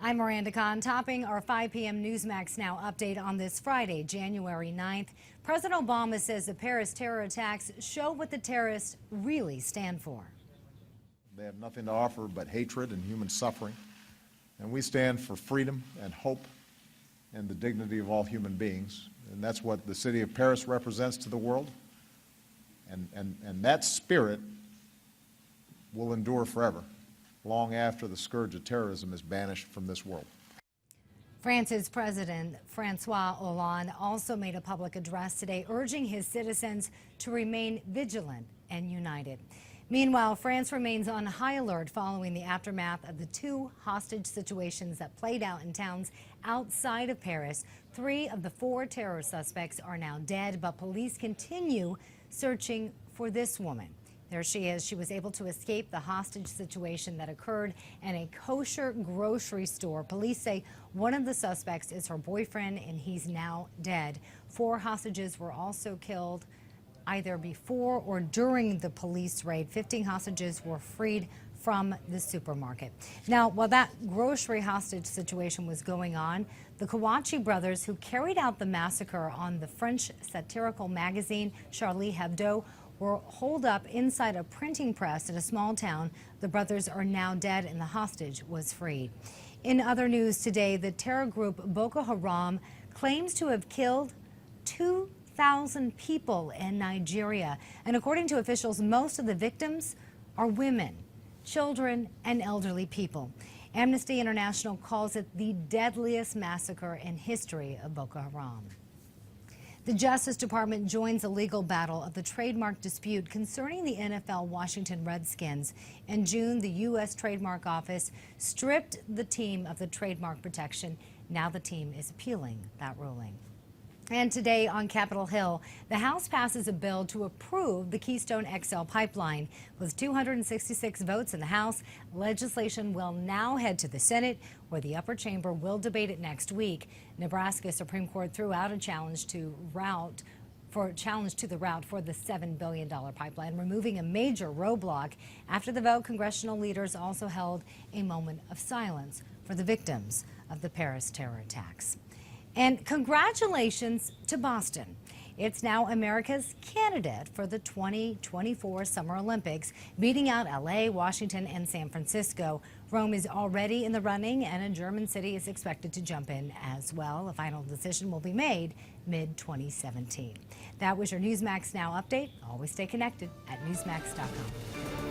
I'm Miranda Khan, topping our 5 p.m. Newsmax Now update on this Friday, January 9th. President Obama says the Paris terror attacks show what the terrorists really stand for. They have nothing to offer but hatred and human suffering. And we stand for freedom and hope and the dignity of all human beings. And that's what the city of Paris represents to the world. And that spirit will endure forever, long after the scourge of terrorism is banished from this world. France's President Francois Hollande also made a public address today urging his citizens to remain vigilant and united. Meanwhile, France remains on high alert following the aftermath of the 2 hostage situations that played out in towns outside of Paris. 3 of the 4 terror suspects are now dead, but police continue searching for this woman. There she is. She was able to escape the hostage situation that occurred in a kosher grocery store. Police say one of the suspects is her boyfriend, and he's now dead. 4 hostages were also killed either before or during the police raid. 15 hostages were freed from the supermarket. Now, while that grocery hostage situation was going on, the Kouachi brothers, who carried out the massacre on the French satirical magazine Charlie Hebdo, were holed up inside a printing press in a small town. The brothers are now dead and the hostage was freed. In other news today, the terror group Boko Haram claims to have killed 2,000 people in Nigeria. And according to officials, most of the victims are women, children, and elderly people. Amnesty International calls it the deadliest massacre in history of Boko Haram. The Justice Department joins a legal battle of the trademark dispute concerning the NFL Washington Redskins. In June, the U.S. Trademark Office stripped the team of the trademark protection. Now the team is appealing that ruling. And today on Capitol Hill, the House passes a bill to approve the Keystone XL pipeline. With 266 votes in the House, legislation will now head to the Senate, where the upper chamber will debate it next week. Nebraska Supreme Court threw out a challenge to the route for the $7 billion pipeline, removing a major roadblock. After the vote, congressional leaders also held a moment of silence for the victims of the Paris terror attacks. And congratulations to Boston. It's now America's candidate for the 2024 Summer Olympics, beating out LA, Washington, and San Francisco. Rome is already in the running, and a German city is expected to jump in as well. A final decision will be made mid-2017. That was your Newsmax Now update. Always stay connected at newsmax.com.